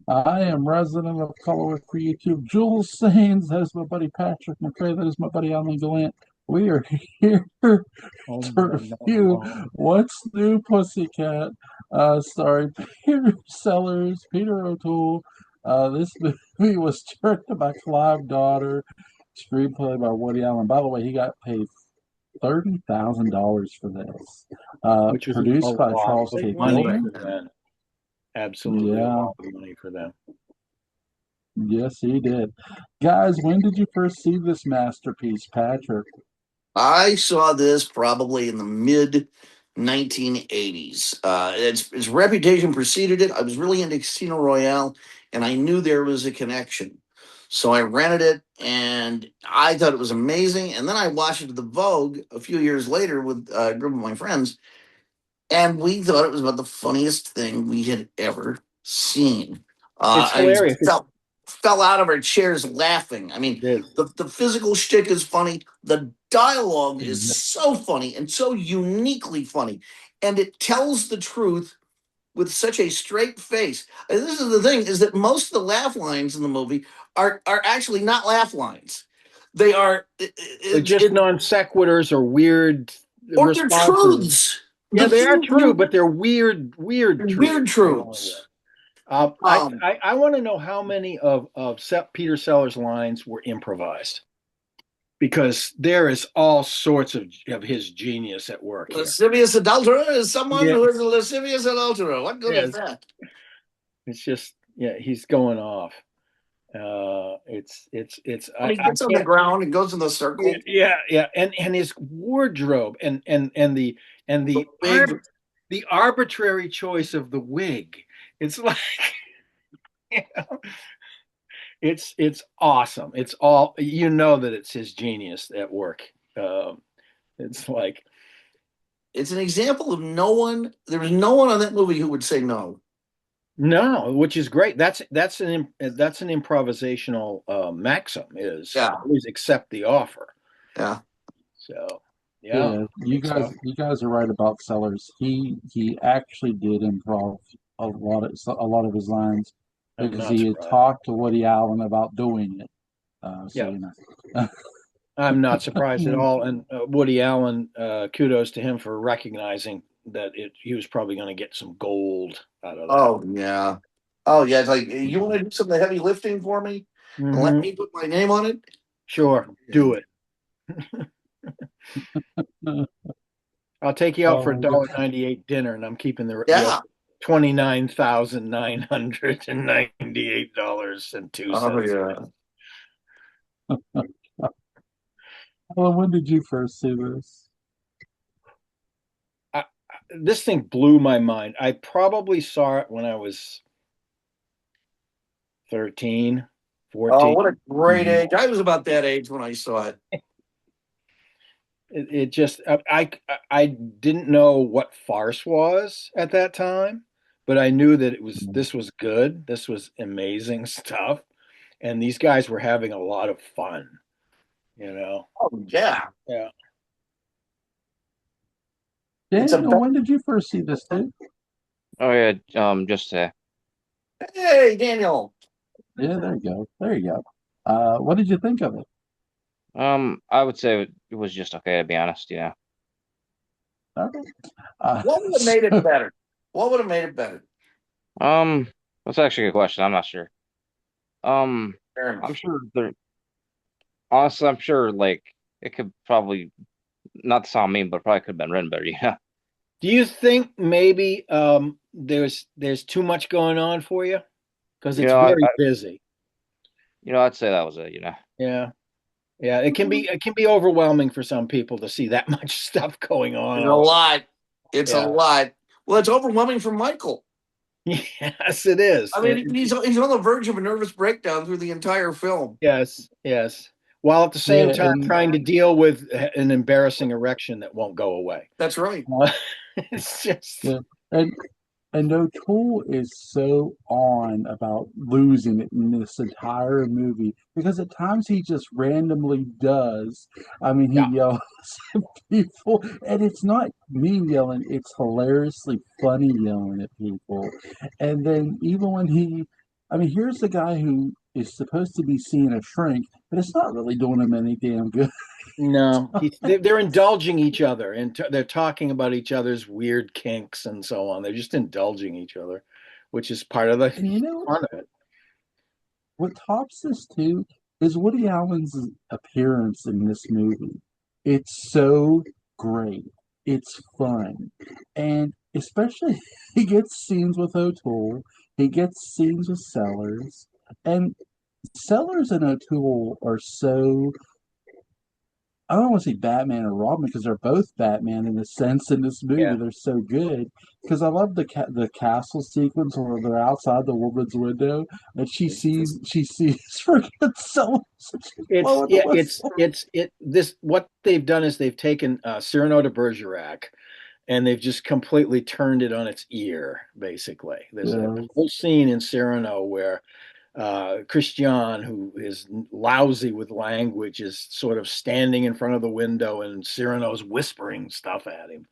I am resident of Color for YouTube. Jules Sains, that is my buddy Patrick McCray, that is my buddy Alan Gallant. We are here to Oh, no, no, review no. What's New Pussycat, starring Peter Sellers, Peter O'Toole. This movie was directed by Clive Daughter, screenplay by Woody Allen. By the way, he got paid $30,000 for this. Which was a Produced by lot Charles of K. Big money money back Tilton. for then. them. Absolutely a Yeah, lot of money for them. yes, he did. Guys, when did you first see this masterpiece, Patrick? I saw this probably in the mid 1980s. Its reputation preceded it. I was really into Casino Royale, and I knew there was a connection. So I rented it, and I thought it was amazing. And then I watched it at the Vogue a few years later with a group of my friends, and we thought it was about the funniest thing we had ever seen. It's I hilarious. fell out of our chairs laughing. I mean, It is. the physical shtick is funny. The dialogue is Mhm. so funny and so uniquely funny, and it tells the truth with such a straight face. And this is the thing: is that most of the laugh lines in the movie are actually not laugh lines. They are They're just non sequiturs or weird or they're responses. truths. Yeah, The they are thing, true, but they're weird truths. weird Along with. truths. I, Um, I I want to know how many of Peter Sellers' lines were improvised because there is all sorts of his genius at work here. lascivious adulterer is someone Yeah, who is a lascivious adulterer. What good is yes, that? it's just he's going off. It's When he I gets on the can't. ground and goes in the circle, Yeah, and his wardrobe and the the wig. the arbitrary choice of the wig. It's like you know, it's awesome. It's all that it's his genius at work. Um, it's like It's an example of no one. There was no one on that movie who would say no. no, which is great. That's an improvisational maxim is Yeah, always accept the offer. yeah. So yeah, Yeah, I think so. you guys are right about Sellers. He actually did improv a lot of his lines I'm because not he had surprised. talked to Woody Allen about doing it. So Yeah, you know. I'm not surprised at all. And Woody Allen, kudos to him for recognizing that he was probably going to get some gold out of that. Oh yeah. Oh yeah. It's like you want to do some of the heavy lifting for me and let Hmm. me put my name on it. Sure, do it. I'll take you out for a Oh, dollar 98 dinner, and I'm keeping the Yeah. Oh $29,998.02. yeah. well, when did you first see this? This thing blew my mind. I probably saw it when I was 13, Oh, 14. what a great Mhm. age! I was about that age when I saw it. It just I didn't know what farce was at that time, but I knew that this was good. This was amazing stuff, and these guys were having a lot of fun. You know, Oh yeah. yeah. It's a Daniel, when did you first see this, dude? Oh yeah, just hey Daniel. Yeah, there you go. There you go. What did you think of it? I would say it was just okay to be honest. Okay. Uh, What would have made it so, better? What would have made it better? Um, that's actually a good question. I'm not sure. Um, Fair I'm enough. sure there. Honestly, I'm sure like it could probably not to sound mean, but probably could have been written better. Yeah. Do you think maybe there's too much going on for you because You it's know, very busy? I'd say that was it. Yeah, yeah. It can be overwhelming for some people to see that much stuff going on It's a all. lot. It's a Yeah. lot. Well, it's overwhelming for Michael. Yes, it is. I mean, he's on the verge of a nervous breakdown through the entire film. Yes, yes. While at the yeah, same time and trying to deal with an embarrassing erection that won't go away. That's right. Uh, it's just, yeah, and And O'Toole is so on about losing it in this entire movie because at times he just randomly does. I mean, he yeah, yells at people, and it's not mean yelling, it's hilariously funny yelling at people. And then even when I mean, here's the guy who is supposed to be seeing a shrink, but it's not really doing him any damn good. No, they're indulging each other and they're talking about each other's weird kinks and so on. They're just indulging each other, which is part of the And you know fun of it. what tops this too is Woody Allen's appearance in this movie. It's so great. It's fun. And especially he gets scenes with O'Toole, he gets scenes with Sellers, and Sellers and O'Toole are so I don't want to say Batman or Robin because they're both Batman in a sense in this movie. Yeah. They're so good because I love the castle sequence where they're outside the woman's window and she sees freaking Sellers and she's It's blowing the yeah, whistle. it this what they've done is they've taken Cyrano de Bergerac and they've just completely turned it on its ear, basically. There's a Yeah, whole scene in Cyrano where Christian, who is lousy with language, is sort of standing in front of the window, and Cyrano's whispering stuff at him.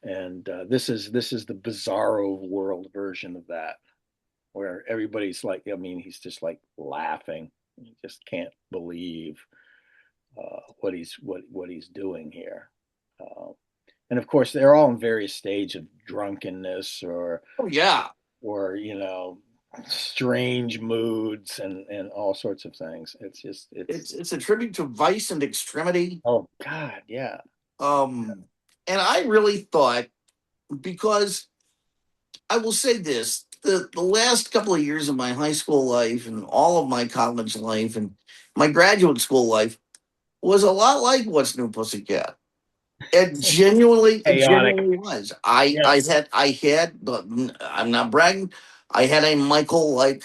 And this is the bizarro world version of that, where everybody's like, I mean, he's just like laughing. He just can't believe what he's doing here. Uh, and of course, they're all in various stage of drunkenness Oh yeah, or strange moods and all sorts of things. It's just it's a tribute to vice and extremity. oh God, yeah. Um, and I really thought because I will say this: the last couple of years of my high school life and all of my college life and my graduate school life was a lot like What's New Pussycat. It Chaotic. genuinely was. I Yeah. I had I had I'm not bragging. I had a Michael like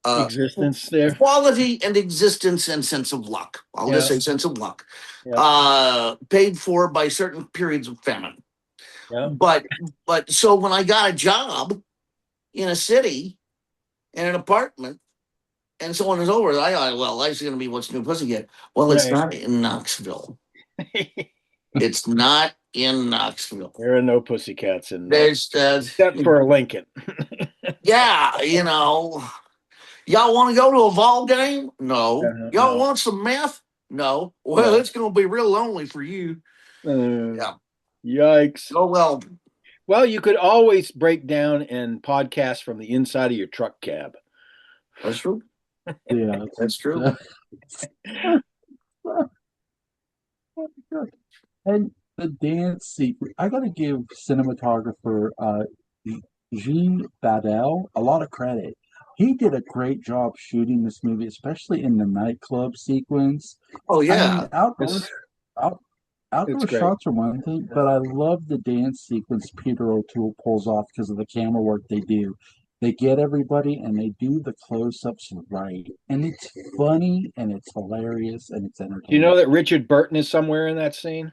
uh Existence there. quality and existence and sense of luck. I'll just Yeah. say sense of luck. Yeah. Paid for by certain periods of famine. Yeah. But so when I got a job in a city in an apartment and someone was over, I thought, well, life's gonna be What's New Pussycat. Well, it's Right. not in Knoxville. It's not in Knoxville. There are no pussycats in There's except for Lincoln. yeah, y'all want to go to a ball game? No. Y'all No. want some meth? No. Well, No. it's going to be real lonely for you. Uh, Yeah. Yikes. Oh well. Well, you could always break down and podcast from the inside of your truck cab. That's true. yeah. That's true. And the dance sequence, I got to give cinematographer Jean Badel a lot of credit. He did a great job shooting this movie, especially in the nightclub sequence. Oh I mean, yeah. out, It's outdoor great. shots are one thing, but I love the dance sequence Peter O'Toole pulls off because of the camera work they do. They get everybody and they do the close-ups right, and it's funny and it's hilarious and it's Do you entertaining. know that Richard Burton is somewhere in that scene?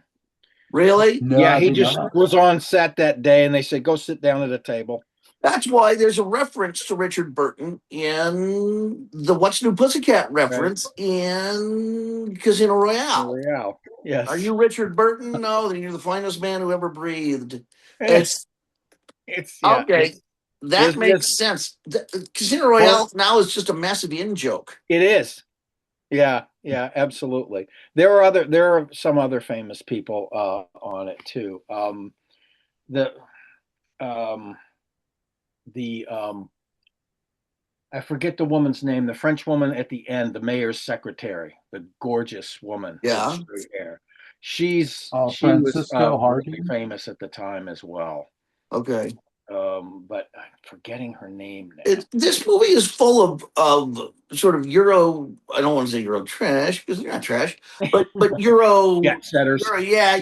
Really? No, Yeah, I he did just not. was on set that day and they said, go sit down at a table. That's why there's a reference to Richard Burton in the What's New Pussycat Right. reference in Casino Royale. Royale. Are Yes. you Richard Burton? No, then you're the finest man who ever breathed. Eh, It's yeah. okay. That There's makes sense. Casino well, Royale now is just a massive in joke. it is. Yeah, yeah, absolutely. There are some other famous people on it too. The um the I forget the woman's name, the French woman at the end, the mayor's secretary, the gorgeous woman with Yeah. straight hair. She was Francisco really Hardy. famous at the time as well. Okay. But I'm forgetting her name now. This movie is full of sort of Euro. I don't want to say Euro trash because they're not trash, but Jet setters. Euro, yeah,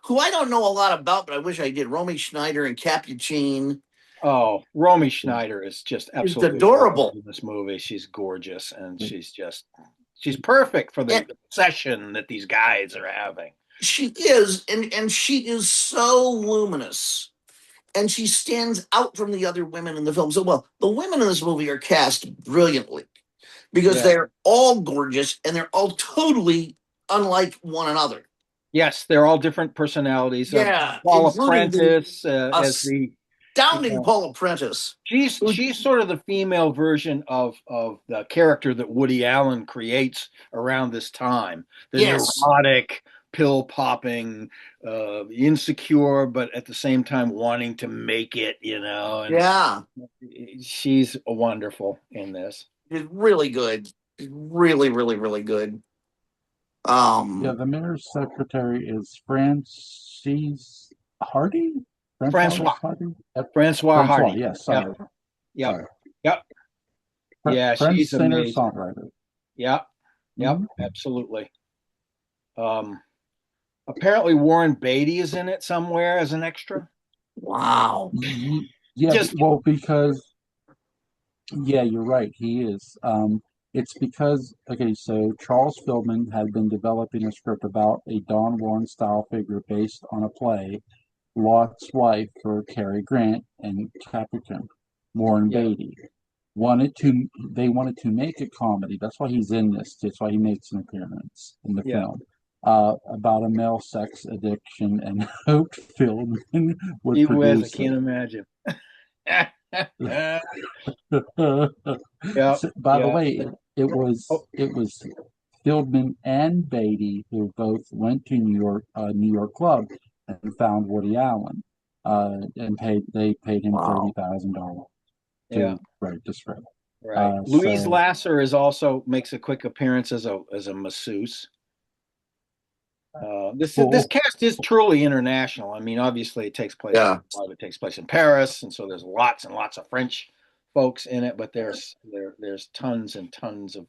who I don't know a lot about, but I wish I did. Romy Schneider and Capuchin. Oh, Romy Schneider is just It's absolutely adorable adorable. in this movie. She's gorgeous and she's perfect for the And obsession that these guys are having. she is, and she is so luminous. And she stands out from the other women in the film so well. The women in this movie are cast brilliantly because Yeah. they're all gorgeous and they're all totally unlike one another. Yes, they're all different personalities. Yeah, Paula including the Prentice as the astounding Paula Prentice. She's sort of the female version of the character that Woody Allen creates around this time. The Yes. neurotic, pill popping, insecure, but at the same time wanting to make it, and Yeah. she's wonderful in this. She's really good. She's really, really, really good. Yeah, the mayor's secretary is Francis Hardy? Francois. Hardy? Francois Hardy. Yes, sorry. Yep. Sorry. Yep. Yeah, French she's amazing. singer-songwriter. Yep. Yep. Mhm. Absolutely. Apparently Warren Beatty is in it somewhere as an extra. Wow. Yeah, Just because you're right. He is. It's because so Charles Fieldman had been developing a script about a Don Juan style figure based on a play, Lot's Wife, for Cary Grant and Capricorn. Warren Beatty they wanted to make a comedy. That's why he's in this. That's why he makes an appearance in the film. About a male sex addiction, and hoped Fieldman would he produce was. I can't imagine. By the way, it was Fieldman and Beatty who both went to New York Club, and found Woody Allen, and paid him $30,000 to write the script. Right. Louise Lasser makes a quick appearance as a masseuse. This cast is truly international. I mean, obviously it takes place. A lot of it takes place in Paris, and so there's lots and lots of French folks in it. But there's tons and tons of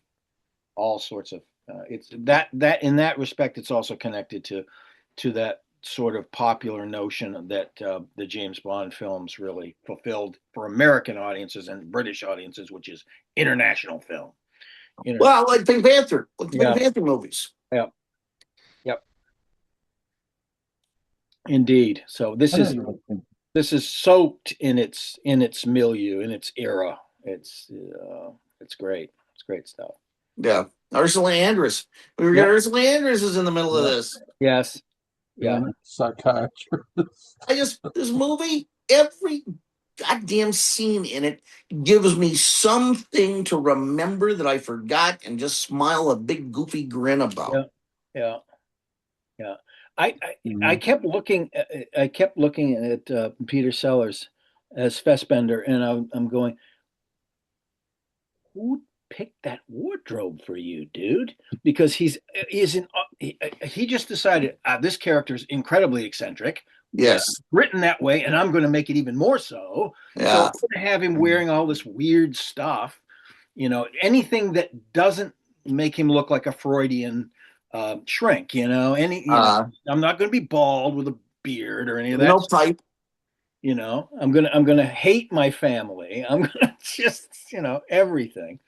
all sorts of. It's that in that respect, it's also connected to that sort of popular notion that the James Bond films really fulfilled for American audiences and British audiences, which is international film. Well, like Pink Panther, Pink Panther movies. Yep. Indeed. So this is soaked in its milieu, in its era. It's great. It's great stuff. Yeah. Ursula Andress. Ursula Andress is in the middle of this. Yes. Yeah. Psychiatrist. This movie, every goddamn scene in it gives me something to remember that I forgot and just smile a big goofy grin about. Yeah. I kept looking at Peter Sellers as Fassbender, and I'm going, who picked that wardrobe for you, dude? Because he just decided this character is incredibly eccentric. Yes, written that way, and I'm going to make it even more so. Yeah. So I'm going to have him wearing all this weird stuff. Anything that doesn't make him look like a Freudian shrink. I'm not going to be bald with a beard or any of that. No pipe. I'm gonna hate my family. I'm gonna just everything.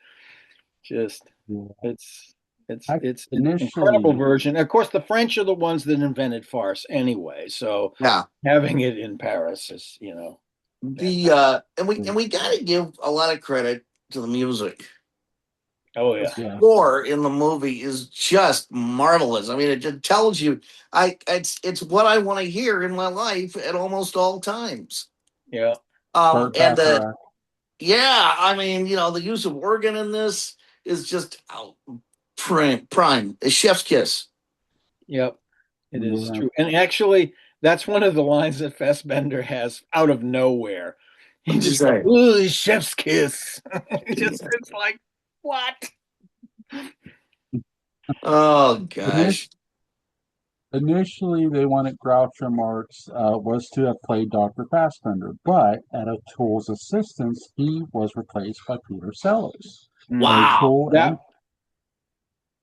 Just it's an incredible version. Of course, the French are the ones that invented farce anyway. So having it in Paris is and we got to give a lot of credit to the music. Oh the score in the movie is just marvelous. I mean, it just tells you it's what I want to hear in my life at almost all times. Yeah. I mean, the use of organ in this is just prime. A chef's kiss. Yep. It is true. And actually, that's one of the lines that Fassbender has out of nowhere. He just goes, "Ooh, chef's kiss." It's like, what? Oh gosh! Initially, they wanted Groucho Marx was to have played Dr. Fassbender, but at O'Toole's insistence, he was replaced by Peter Sellers. Wow!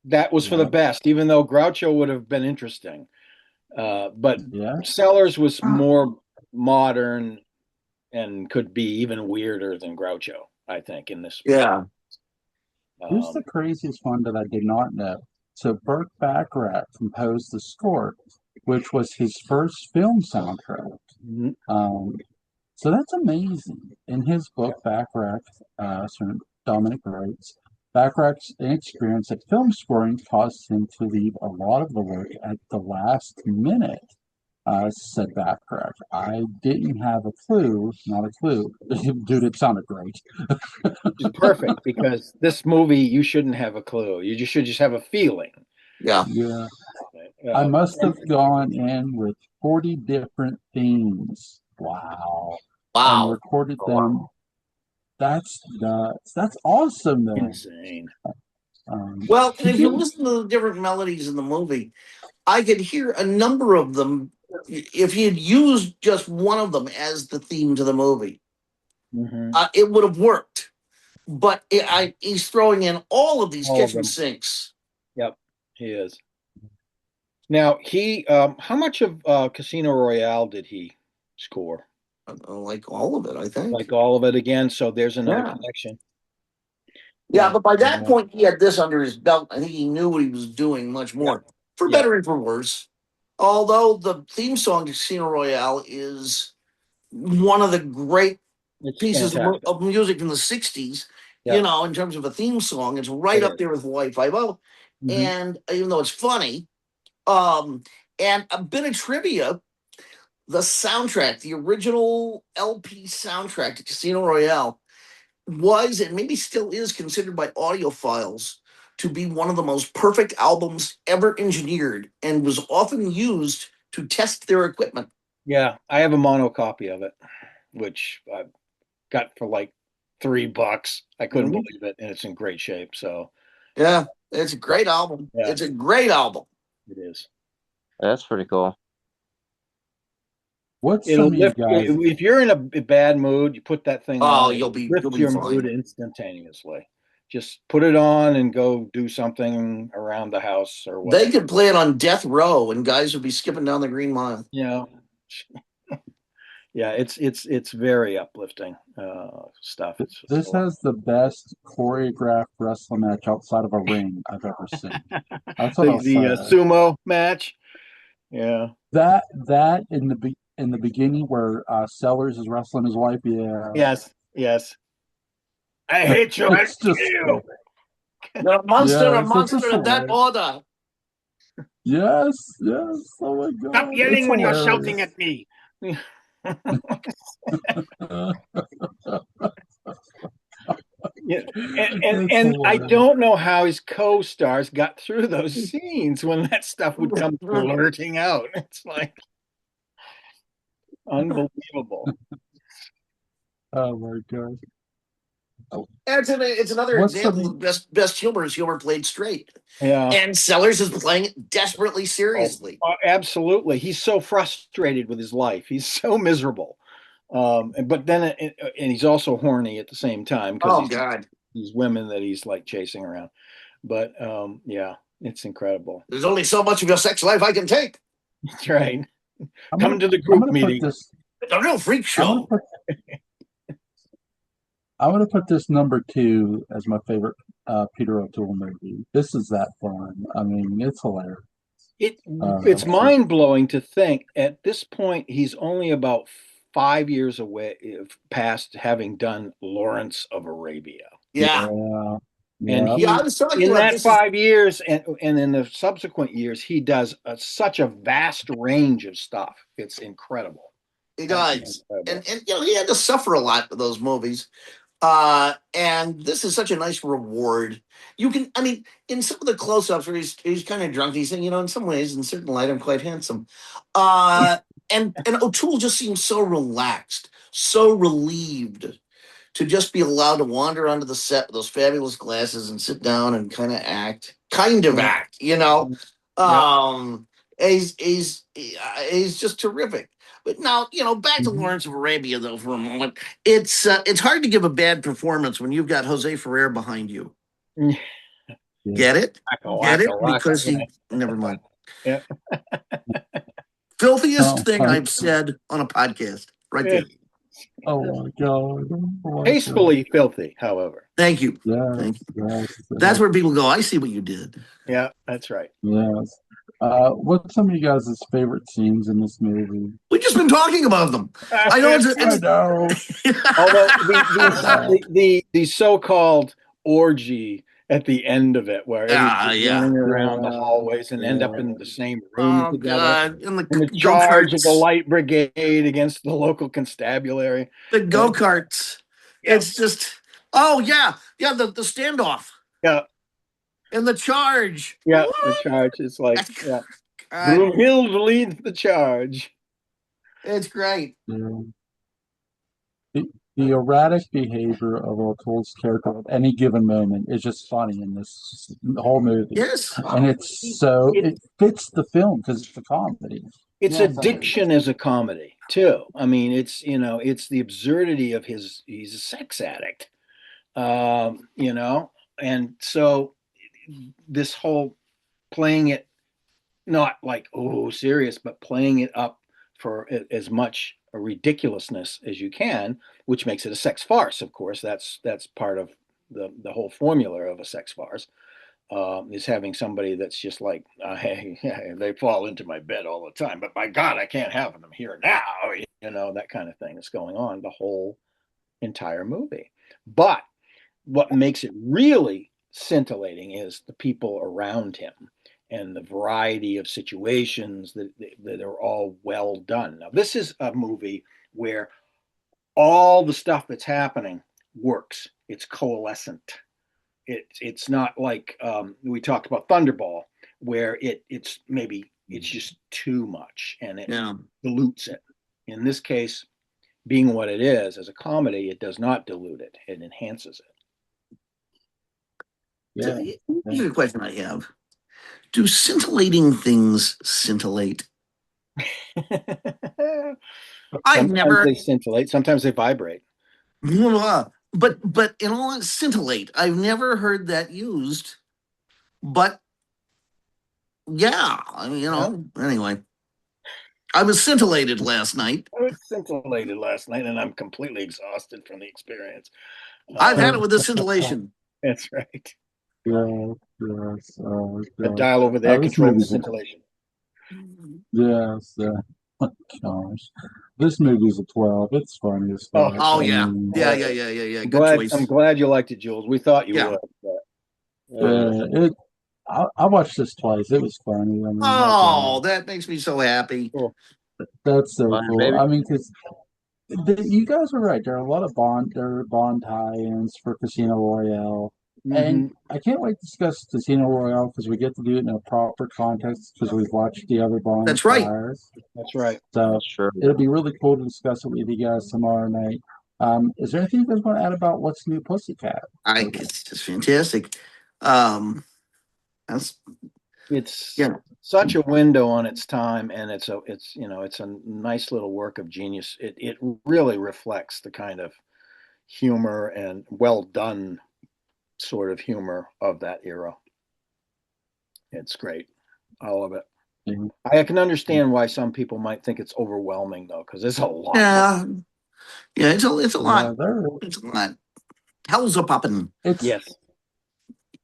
That was for the best, even though Groucho would have been interesting. But Sellers was more modern and could be even weirder than Groucho, I think, in this. Yeah. Here's the craziest one that I did not know. So Burt Bacharach composed the score, which was his first film soundtrack. So that's amazing. In his book, Bacharach, Dominic writes, Bacharach's inexperience at film scoring caused him to leave a lot of the work at the last minute. said that correct. I didn't have a clue, not a clue. Dude, it sounded great. Which is perfect because this movie you shouldn't have a clue. You just should just have a feeling. Yeah. Yeah. I must have gone in with 40 different themes. Wow. And Wow. recorded them. That's nuts. That's awesome, though. Insane. Well, and Did if you you? listen to the different melodies in the movie, I could hear a number of them. If he had used just one of them as the theme to the movie, it would have worked. But he's throwing in all of these All of kitchen them. sinks. Yep, he is. Now how much of Casino Royale did he score? Like all of it, I think. Like all of it again. So there's another Yeah. connection. Yeah, but by that Yeah. point, he had this under his belt. I think he knew what he was doing much more, for Yep. better and for worse. Although the theme song to Casino Royale is one of the great It's pieces fantastic. of music from the 60s, Yep. you know, in terms of a theme song. It's right It up is. there with Hawaii Five-O. Mhm. And even though it's funny, and a bit of trivia, the soundtrack, the original LP soundtrack to Casino Royale was and maybe still is considered by audiophiles to be one of the most perfect albums ever engineered and was often used to test their equipment. Yeah, I have a mono copy of it, which I got for like $3. I couldn't Mhm. believe it, and it's in great shape. So Yeah, it's a great album. yeah, It's a great album. it is. That's pretty cool. What's It'll some of you lift guys? if you're in a bad mood, you put that thing Oh, on, you'll it'll be lift your fine. mood instantaneously. Just put it on and go do something around the house or whatever. They could play it on death row, and guys would be skipping down the Green Mile. Yeah. Yeah, it's very uplifting stuff. This has the best choreographed wrestling match outside of a ring I've ever seen. That's what I'll the say. sumo match. Yeah. That in the beginning where Sellers is wrestling his wife. Yeah, Yes. Yes. I hate you. I it's just kill you. You're a yes, it's just monster of that hilarious. order. Yes, yes. Oh my Stop god, yelling it's when you're shouting hilarious. at me. Yeah, It's and I hilarious. don't know how his co-stars got through those scenes when that stuff would come blurting out. It's like unbelievable. Oh my god. It's another What's example some? of best humor is humor played straight. Yeah. And Sellers is playing it desperately Oh, seriously. absolutely. He's so frustrated with his life. He's so miserable. But then, and he's also horny at the same time because Oh God. these women that he's like chasing around. But yeah, it's incredible. There's only so much of your sex life I can take. That's right. I'm Come gonna to the I'm group gonna put meeting. this. It's a real freak I'm gonna show. put I'm gonna put this number two as my favorite Peter O'Toole movie. This is that fun. I mean, it's hilarious. It's mind blowing to think at this point he's only about 5 years away past having done Lawrence of Arabia. Yeah. And Yeah. Yeah, I was talking in about that this. 5 years and in the subsequent years, he does such a vast range of stuff. It's incredible. He does. Incredible. And you know, he had to suffer a lot with those movies. And this is such a nice reward. You can, I mean, in some of the close-ups where he's kind of drunk, he's saying, you know, in some ways, in certain light, I'm quite handsome. And O'Toole just seems so relaxed, so relieved to just be allowed to wander onto the set with those fabulous glasses and sit down and kind of act, you know. Um, he's just terrific. But now, you know, back to Lawrence of Arabia though for a moment. It's hard to give a bad performance when you've got Jose Ferrer behind you. Get it? Get it? Because he never mind. Yeah. Filthiest thing I've said on a podcast, right there. Oh my god. Tastefully filthy, however. Thank you. Yes, Thank you. yes. That's where people go, I see what you did. Yeah, that's right. Yes. What's some of you guys' favorite scenes in this movie? We've just been talking about them. I know I know. Although the so-called orgy at the end of it, where Eddie's just Yeah. running around the Yeah, hallways and end up yeah. in the same room Oh together. God! And the And the go charge of the karts, light brigade against the local constabulary. the go karts. Yeah, It's just, oh yeah, yeah. The standoff yeah, and the charge. yeah. Woo! The charge is like, yeah. God, Broomhild leads the charge. it's great. Yeah. The erratic behavior of O'Toole's character at any given moment is just funny in this whole movie. Yes. And it fits the film because it's a comedy. It's Yes. addiction as a comedy too. I mean, it's the absurdity of he's a sex addict. You know, and so this whole playing it not like serious, but playing it up for as much a ridiculousness as you can, which makes it a sex farce. Of course, that's part of the whole formula of a sex farce. Is having somebody that's just like, hey, they fall into my bed all the time, but by God, I can't have them here now. You know, that kind of thing is going on the whole entire movie. But what makes it really scintillating is the people around him and the variety of situations that are all well done. Now, this is a movie where all the stuff that's happening works. It's coalescent. It's not like we talked about Thunderball, where it's just too much and it Yeah. dilutes it. In this case, being what it is as a comedy, it does not dilute it; it enhances So, Yeah. here's a question I have: do scintillating things scintillate? it. I've Sometimes never, they scintillate, sometimes they vibrate. but in all scintillate, I've never heard that used. But yeah, I mean, Yeah. anyway, I was scintillated last night. I was scintillated last night, and I'm completely exhausted from the experience. I've had it with the scintillation. That's right. Yes, yes. Oh, The God. dial over there This controls the movie's scintillation. yes. Oh, gosh, this movie's a 12. It's funny as Oh, fuck. Oh I yeah, mean, yeah. I'm Good glad. I'm choice. glad you liked it, Jules. We thought you Yeah. would. But, it. I watched this twice. It was funny. I mean, Oh, that makes me so happy. cool. that's so Fun, cool. baby. I mean, because you guys are right. There are a lot of Bond tie-ins for Casino Royale, and Mhm. I can't wait to discuss Casino Royale because we get to do it in a proper context because we've watched the other Bond That's right. priors. That's right. So Sure. it'll be really cool to discuss it with you guys tomorrow night. Is there anything you guys want to add about What's New Pussycat? It's just fantastic. Um, that's It's yeah, such a window on its time, and it's a nice little work of genius. It really reflects the kind of humor and well done sort of humor of that era. It's great. I love it. Mhm. I can understand why some people might think it's overwhelming though, because there's a lot. yeah, yeah. It's a lot. Yeah, there. It's a lot. Hell's a poppin'. Yes,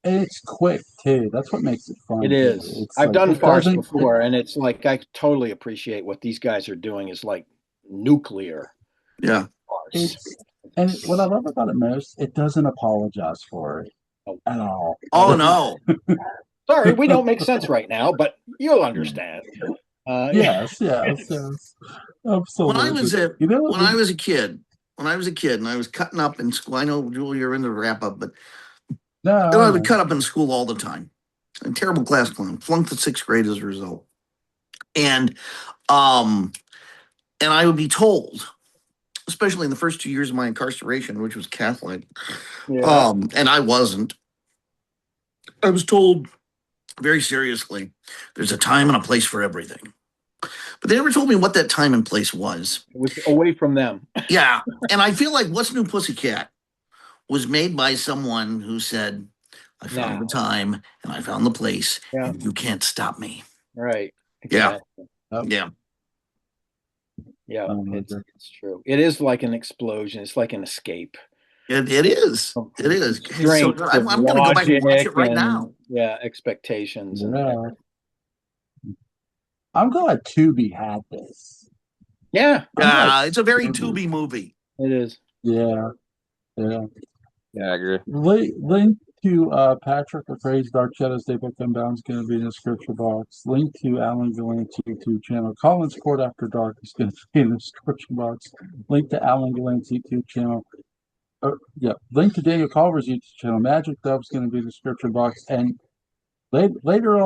It's quick too. That's what makes it fun it too. is. It's I've like done it farce doesn't. before, and it's like I totally appreciate what these guys are doing is like nuclear Yeah. farce. It's and what I love about it most, it doesn't apologize for it at all. Oh no. Sorry, we don't make sense right now, but you'll understand. Yes, yes, yes. When I Absolutely. was a You know what? when I was a kid, and I was cutting up in school. I know, Jewel, you're into the wrap up, but No, I I would know. cut up in school all the time. A terrible class clown. Flunked the sixth grade as a result. And um and I would be told, especially in the first 2 years of my incarceration, which was Catholic, Yeah. and I wasn't. I was told very seriously, there's a time and a place for everything. But they never told me what that time and place was. It was away from them. Yeah. And I feel like What's New Pussycat was made by someone who said, I found Now. the time and I found the place, Yeah. and you can't stop me. Right. Yeah. Exactly. Yeah. Yeah, Oh my it's God. it's true. It is like an explosion. It's like an escape. It is. Of It is. It's so constraints good. of I'm going to go back and watch logic it right and now. expectations and Yeah. I'm glad Tubi had this. yeah, I'm glad It's a very Tubi. Tubi movie. it is. Yeah, yeah. Yeah, I agree. Link to Patrick McCray's Dark Shadows Daybook Unbound is going to be in the description box. Link to Alan Gallant's YouTube channel. Collins Court After Dark is going to be in the description box. Link to Alan Gallant's YouTube channel. Link to Daniel Culver's YouTube channel. Magic Dove is going to be in the description box. And later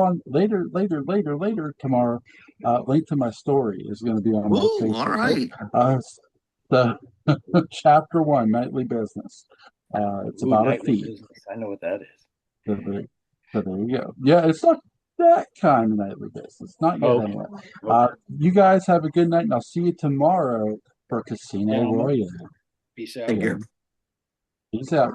tomorrow, link to my story is going to be on my Facebook. All right. The chapter 1, Nightly Business. It's about a thief. Business. I know what that is. So there you go. Yeah, it's not that kind of nightly business. Not yet, anyway. You guys have a good night, and I'll see you tomorrow for Casino Royale. Peace out. Take care. Peace out.